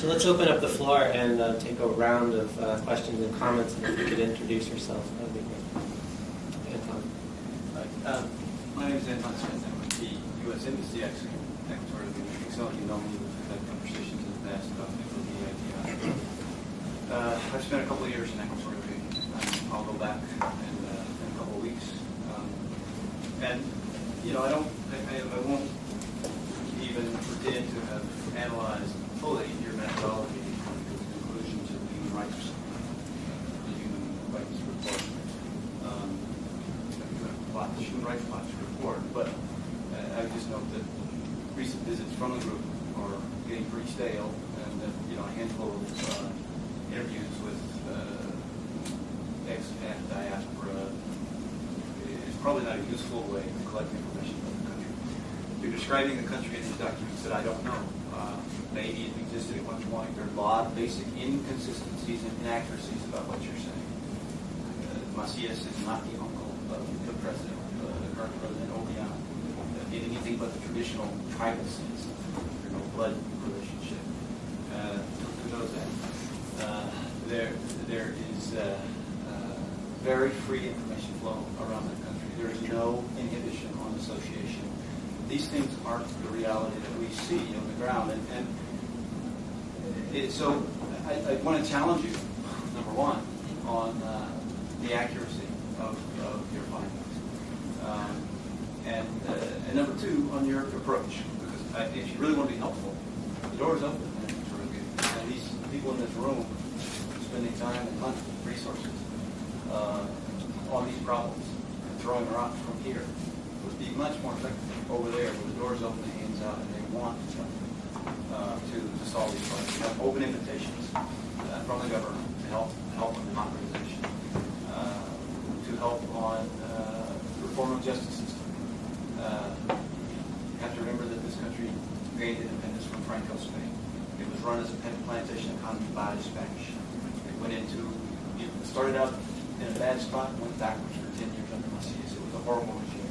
So let's open up the floor and take a round of questions and comments. And if you could introduce yourself, that would be great. Anton. Hi. My name is Anton Smith. I'm with the U.S. Embassy, actually, in Equatorial Guinea. I think some of you know me. We've had conversations in the past about the idea. I've spent a couple of years in Equatorial Guinea. I'll go back in a couple of weeks. And, you know, I won't even pretend to have analyzed fully your methodology to the conclusions of the Human Rights Report. The Human Rights Watch report, but I would just note that recent visits from the group are getting pretty stale, and that, you know, a handful of interviews with expat diaspora is probably not a useful way to collect information about the country. You're describing the country in these documents that I don't know. Maybe it existed at one point. There are a lot of basic inconsistencies and inaccuracies about what you're saying. Macias is not the uncle of the president, the current president, Obiang, in anything but the traditional tribal sense. There's no blood relationship. Who knows that? There is very free information flow around the country. There is no inhibition on association. These things aren't the reality that we see on the ground. So I want to challenge you, number one, on the accuracy of your findings. And number two, on your approach. Because if you really want to be helpful, the door is open. And these people in this room spending time and money, resources, on these problems, and throwing rocks from here would be much more effective over there where the doors open, the hands out, and they want to solve these problems. We have open invitations from the government to help on democratization, to help on the reform of the justice system. You have to remember that this country gained independence from Franco Spain. It was run as a plantation economy by the Spanish. It started out in a bad spot and went backwards for 10 years under Macias. It was a horrible regime.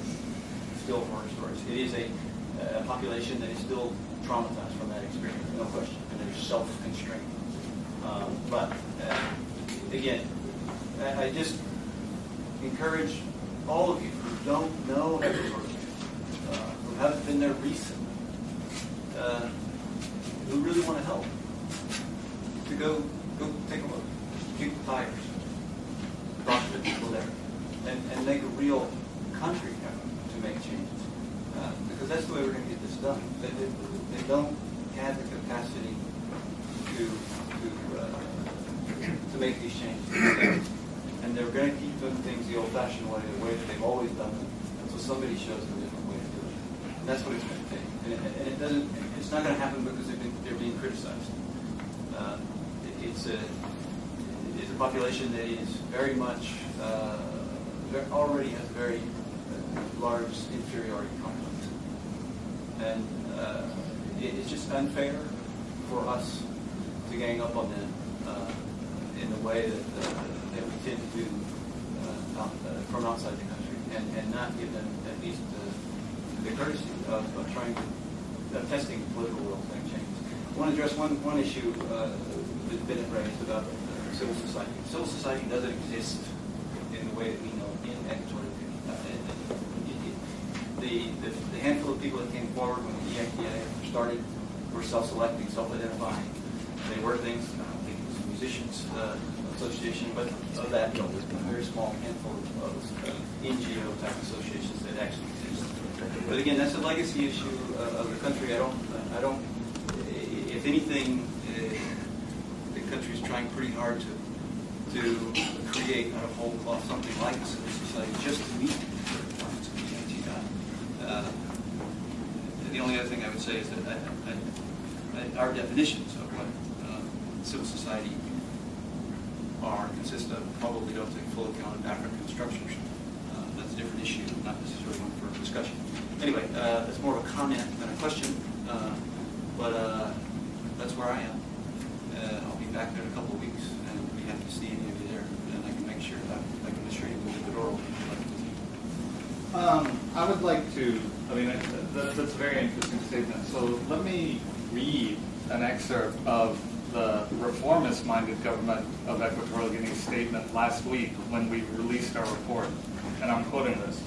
Still horror stories. It is a population that is still traumatized from that experience, no question, and they're self-constrained. But again, I just encourage all of you who don't know Equatorial, who haven't been there recently, who really want to help, to go take a look, kick the tires, talk to the people there, and make a real country effort to make changes. Because that's the way we're going to get this done. They don't have the capacity to make these changes. And they're going to keep doing things the old-fashioned way, the way that they've always done them, until somebody shows them a different way to do it. And that's what it's going to take. And it's not going to happen because they're being criticized. It's a population that is very much already has very large inferiority complex, and it's just unfair for us to gang up on them in the way that we tend to do from outside the country, and not give them at least the courtesy of trying to testing political will to make changes. I want to address one issue that's been raised about civil society. Civil society doesn't exist in the way that we know in Equatorial Guinea. The handful of people that came forward when the EITA started were self-selecting, self-identifying. They were things, I don't think it was a musicians association, but of that, a very small handful of NGO type associations that actually exist. But again, that's a legacy issue of the country. I don't. If anything, the country is trying pretty hard to create out of whole cloth something like a civil society just to meet the requirements of the EITA. The only other thing I would say is that our definitions of what civil society consist of probably don't take full account of African structures. That's a different issue, not necessarily one for discussion. Anyway, it's more of a comment than a question, but that's where I am. I'll be back there in a couple of weeks, and we'll be happy to see any of you there, and I can make sure that I can assure you we'll get the door open. I would like to, that's a very interesting statement. So let me read an excerpt of the reformist-minded government of Equatorial Guinea's statement last week when we released our report, and I'm quoting this.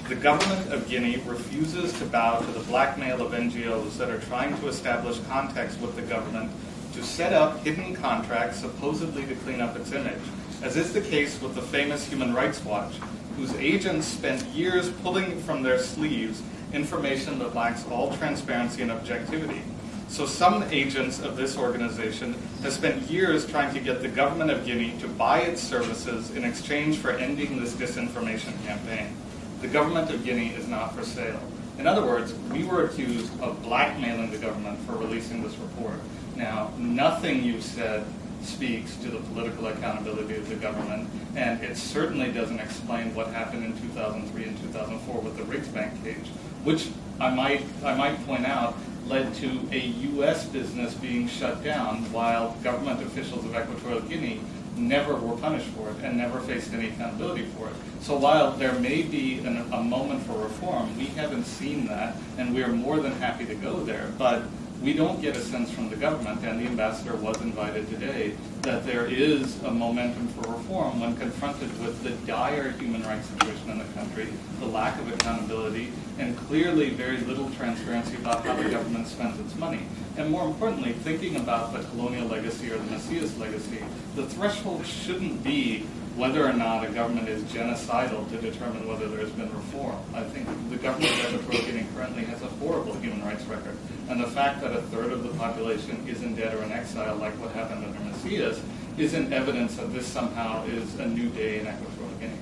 The government of Guinea refuses to bow to the blackmail of NGOs that are trying to establish contacts with the government to set up hidden contracts supposedly to clean up its image, as is the case with the famous Human Rights Watch, whose agents spent years pulling from their sleeves information that lacks all transparency and objectivity. So some agents of this organization have spent years trying to get the government of Guinea to buy its services in exchange for ending this disinformation campaign. The government of Guinea is not for sale. In other words, we were accused of blackmailing the government for releasing this report. Now, nothing you've said speaks to the political accountability of the government, and it certainly doesn't explain what happened in 2003 and 2004 with the Riksbank case, which I might point out led to a U.S. business being shut down while government officials of Equatorial Guinea never were punished for it and never faced any accountability for it. So while there may be a moment for reform, we haven't seen that, and we are more than happy to go there. But we don't get a sense from the government, and the ambassador was invited today, that there is a momentum for reform when confronted with the dire human rights situation in the country, the lack of accountability, and clearly very little transparency about how the government spends its money. And more importantly, thinking about the colonial legacy or the Messias legacy, the threshold shouldn't be whether or not a government is genocidal to determine whether there's been reform. I think the government of Equatorial Guinea currently has a horrible human rights record. And the fact that a third of the population is in debt or in exile, like what happened under Messias, isn't evidence that this somehow is a new day in Equatorial Guinea.